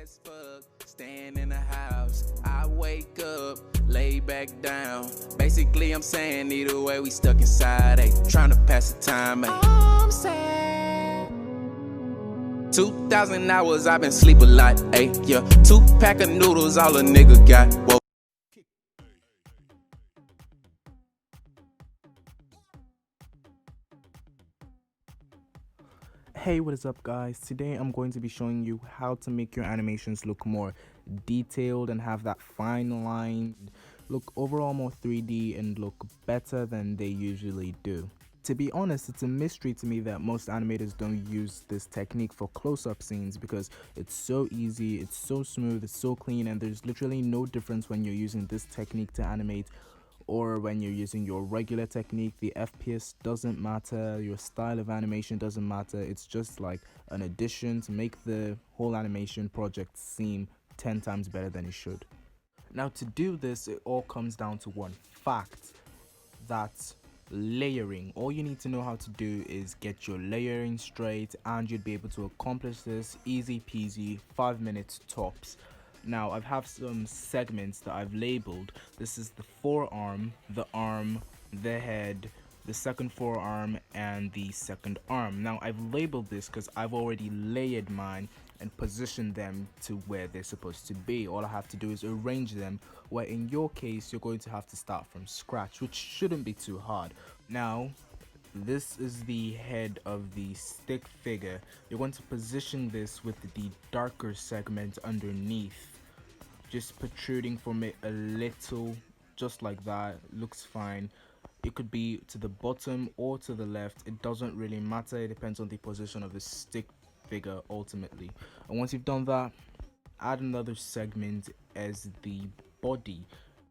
as fuck, staying in the house. I wake up, lay back down. Basically, I'm saying either way, we stuck inside, ayy. Trying to pass the time, ayy. I'm sad. 2,000 hours, I've been sleep a lot, ayy. Yeah, 2 pack of noodles, all a nigga got. Whoa. Hey, what is up guys? Today I'm going to be showing you how to make your animations look more detailed and have that fine line, look overall more 3D and look better than they usually do. To be honest, it's a mystery to me that most animators don't use this technique for close-up scenes because it's so easy, it's so smooth, it's so clean, and there's literally no difference when you're using this technique to animate or when you're using your regular technique. The FPS doesn't matter, your style of animation doesn't matter. It's just like an addition to make the whole animation project seem 10 times better than it should. Now to do this, it all comes down to one fact: that's layering. All you need to know how to do is get your layering straight, and you'd be able to accomplish this easy peasy, 5 minutes tops. Now I have some segments that I've labeled. This is the forearm, the arm, the head, the second forearm, and the second arm. Now I've labeled this because I've already layered mine and positioned them to where they're supposed to be. All I have to do is arrange them, where in your case you're going to have to start from scratch, which shouldn't be too hard. Now this is the head of the stick figure. You're going to position this with the darker segment underneath, just protruding from it a little, just like that. Looks fine. It could be to the bottom or to the left, it doesn't really matter. It depends on the position of the stick figure ultimately. And once you've done that, add another segment as the body,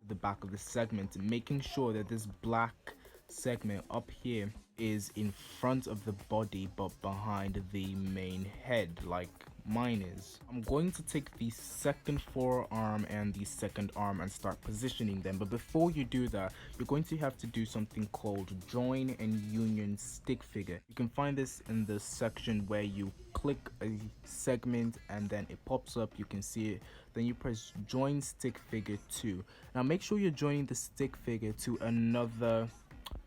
the back of the segment, making sure that this black segment up here is in front of the body but behind the main head, like mine is. I'm going to take the second forearm and the second arm and start positioning them, but before you do that, you're going to have to do something called join and union stick figure. You can find this in the section where you click a segment and then it pops up, you can see it, then you press join stick figure 2. Now make sure you're joining the stick figure to another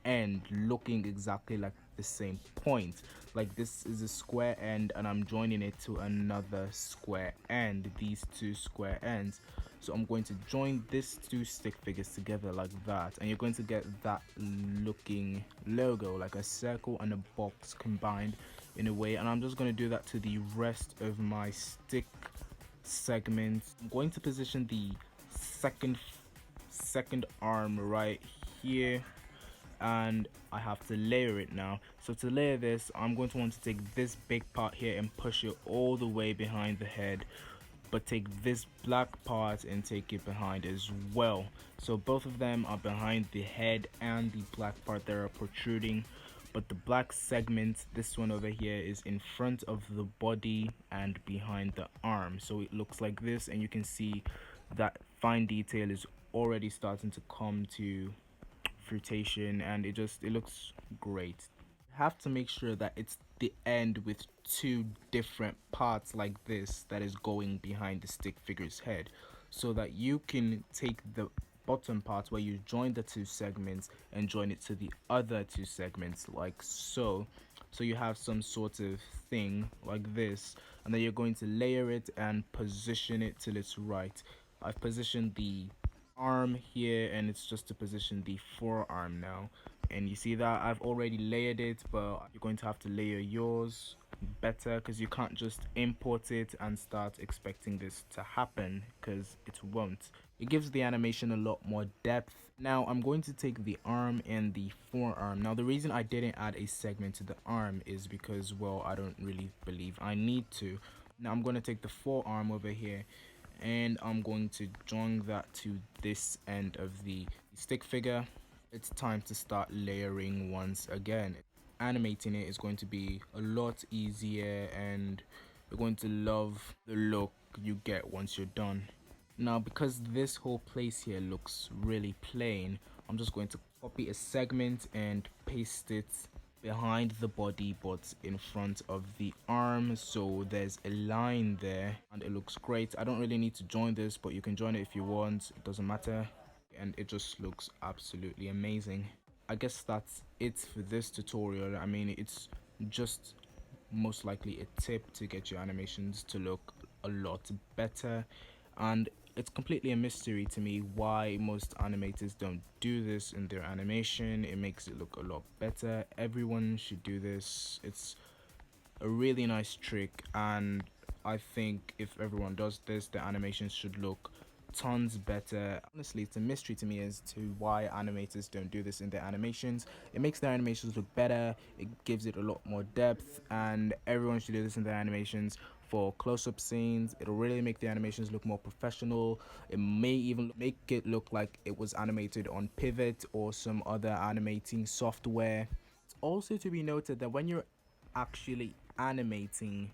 end looking exactly like the same point. Like this is a square end and I'm joining it to another square end, these two square ends. So I'm going to join these two stick figures together like that, and you're going to get that looking logo, like a circle and a box combined in a way. And I'm just going to do that to the rest of my stick segments. I'm going to position the second arm right here, and I have to layer it now. So to layer this, I'm going to want to take this big part here and push it all the way behind the head, but take this black part and take it behind as well. So both of them are behind the head and the black part that are protruding, but the black segment, this one over here, is in front of the body and behind the arm. So it looks like this, and you can see that fine detail is already starting to come to fruition, and it looks great. You have to make sure that it's the end with two different parts like this that is going behind the stick figure's head, so that you can take the bottom part where you join the two segments and join it to the other two segments like so. So you have some sort of thing like this, and then you're going to layer it and position it till it's right. I've positioned the arm here, and it's just to position the forearm now, and you see that I've already layered it, but you're going to have to layer yours better because you can't just import it and start expecting this to happen, because it won't. It gives the animation a lot more depth. Now I'm going to take the arm and the forearm. Now the reason I didn't add a segment to the arm is because, well, I don't really believe I need to. Now I'm going to take the forearm over here, and I'm going to join that to this end of the stick figure. It's time to start layering once again. Animating it is going to be a lot easier, and you're going to love the look you get once you're done. Now because this whole place here looks really plain, I'm just going to copy a segment and paste it behind the body but in front of the arm, so there's a line there and it looks great. I don't really need to join this, but you can join it if you want, it doesn't matter, and it just looks absolutely amazing. I guess that's it for this tutorial. I mean, it's just most likely a tip to get your animations to look a lot better, and it's completely a mystery to me why most animators don't do this in their animation. It makes it look a lot better. Everyone should do this. It's a really nice trick, and I think if everyone does this, the animations should look tons better. Honestly, it's a mystery to me as to why animators don't do this in their animations. It makes their animations look better, it gives it a lot more depth, and everyone should do this in their animations. For close-up scenes, it'll really make the animations look more professional. It may even make it look like it was animated on Pivot or some other animating software. It's also to be noted that when you're actually animating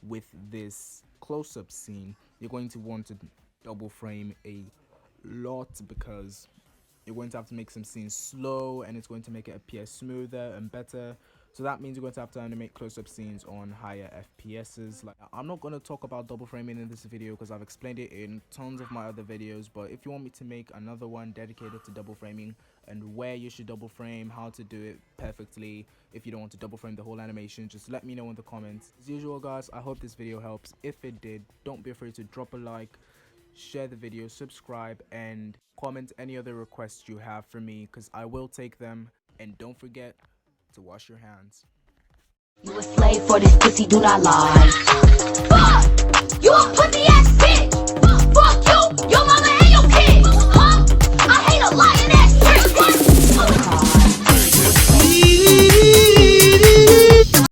with this close-up scene, you're going to want to double frame a lot, because you're going to have to make some scenes slow and it's going to make it appear smoother and better. So that means you're going to have to animate close-up scenes on higher FPSs. Like, I'm not going to talk about double framing in this video because I've explained it in tons of my other videos, but if you want me to make another one dedicated to double framing and where you should double frame, how to do it perfectly, if you don't want to double frame the whole animation, just let me know in the comments. As usual guys, I hope this video helps. If it did, don't be afraid to drop a like, share the video, subscribe, and comment any other requests you have for me, because I will take them. And don't forget to wash your hands. You a slave for this pussy, do not lie. Fuck! You a